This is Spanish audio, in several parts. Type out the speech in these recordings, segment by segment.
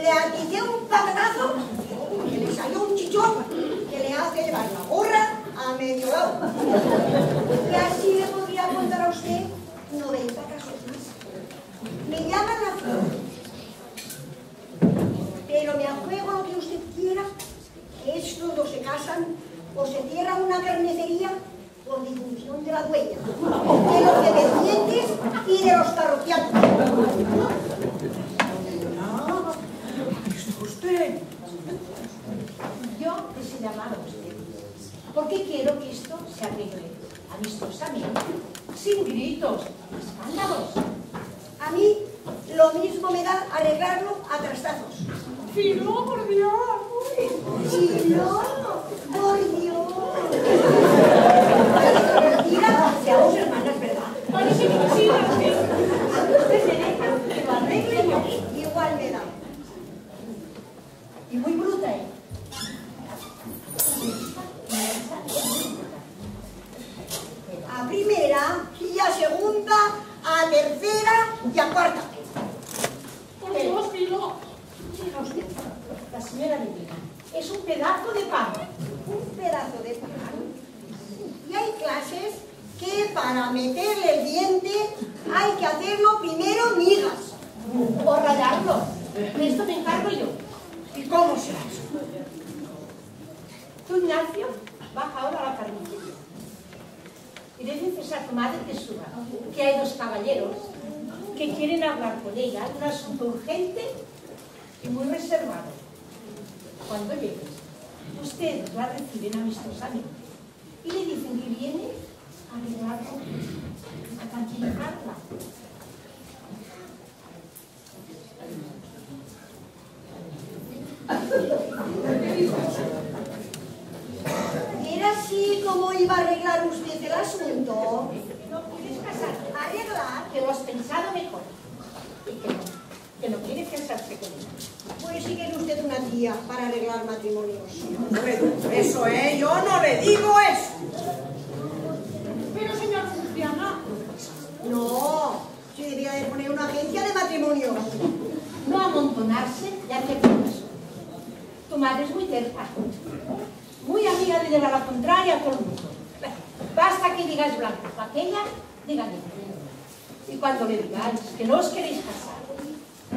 le aticé un patatazo que le salió un chichón que le hace llevar la gorra a medio lado. Y así le podría contar a usted 90 casos más. Me llaman la flor, pero me juego lo que usted quiera, que estos dos se casan o se cierran una carnicería por disfunción de la dueña, de los dependientes y de los parroquianos. ¿Usted? Yo les he llamado a usted porque quiero que esto se arregle amistosamente, sin gritos, escándalos. A mí lo mismo me da arreglarlo a trastazos. ¡Filo, por Dios! ¡Sí, no! ¡Por Dios! Mira, seamos hermanas, ¿verdad? Parece que sí, usted se deja que lo arregle yo. Igual me da. Y muy bruta, ¿eh? A primera, y a segunda, a tercera y a cuarta. Por Dios, Filo. Diga usted, la señora Medina es un pedazo de pan. Un pedazo de pan. Y hay clases que para meterle el diente hay que hacerlo primero migas. O rayarlo. De esto me encargo yo. ¿Y cómo será eso? Tú, Ignacio, baja ahora a la carnicería. Y le dices a tu madre que suba, que hay dos caballeros que quieren hablar con ella de un asunto urgente y muy reservado. Cuando llegues, ustedes la reciben amistosamente y le dicen que viene a arreglarlo, a tranquilizarla. ¿Era así como iba a arreglar usted el asunto? No quieres casarte, ¿Arreglar? que lo has pensado mejor y que no quieres casarse con ella. Pues sí que es usted una tía para arreglar matrimonios. No le digo eso, ¿eh? Yo no le digo eso. Pero, señor Luciana, No, se debía de poner una agencia de matrimonios. No amontonarse y hacer caso. Tu madre es muy terca, muy amiga de llevar la contraria a todo el mundo. Basta que digas blanco, aquella, diga negro. Y cuando le digáis que no os queréis casar,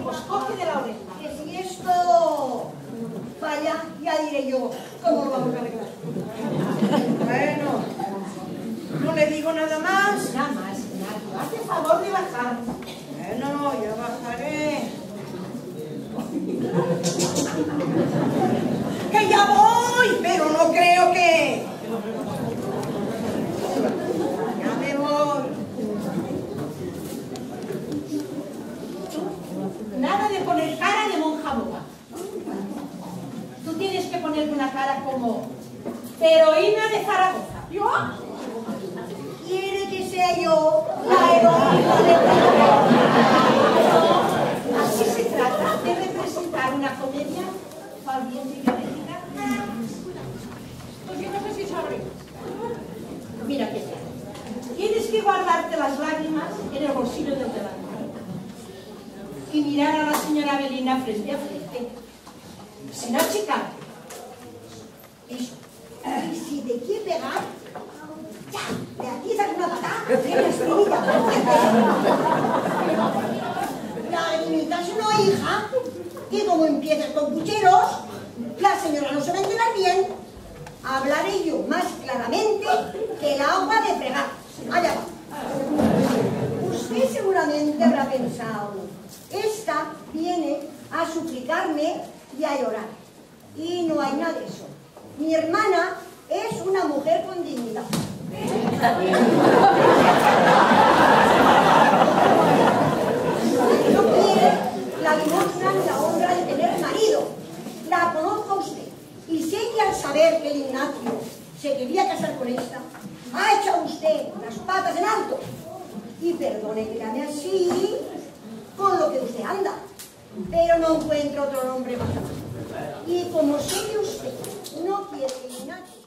os coge de la oreja. Que si esto falla, ya diré yo cómo lo vamos a arreglar. bueno, no le digo nada más. Nada más, Ignacio, haz el favor de bajar. Bueno, ya bajaré. ¡Que ya voy! Pero no creo que... Ya me voy. Nada de poner cara de monja boba. Tú tienes que ponerme una cara como heroína de Zaragoza. ¿Yo? ¿Quiere que sea yo la heroína de Zaragoza? Así se trata de representar una comedia valiente y dramática. Pues yo no sé si sabré. Mira que tienes que guardarte las lágrimas en el bolsillo del delantal y mirar a la señora Belina frente a frente, sin achicarte. Eso. Y si te quiere pegar, ya, le atizas una patada en la espinita. Lagrimitas no, hija, que como empieces con pucheros, la señora no se va a enterar bien. Hablaré yo más claramente que el agua de fregar. Allá va. Usted seguramente habrá pensado, esta viene a suplicarme y a llorar. Y no hay nada de eso. Mi hermana es una mujer con dignidad. No quiere la limosna ni la honra de tener marido. La conozco a usted. Y sé que al saber que el Ignacio se quería casar con esta, ha echado usted las patas en alto. Y perdone que llame así con lo que usted anda, pero no encuentro otro nombre más. Y como sé que usted no quiere que Ignacio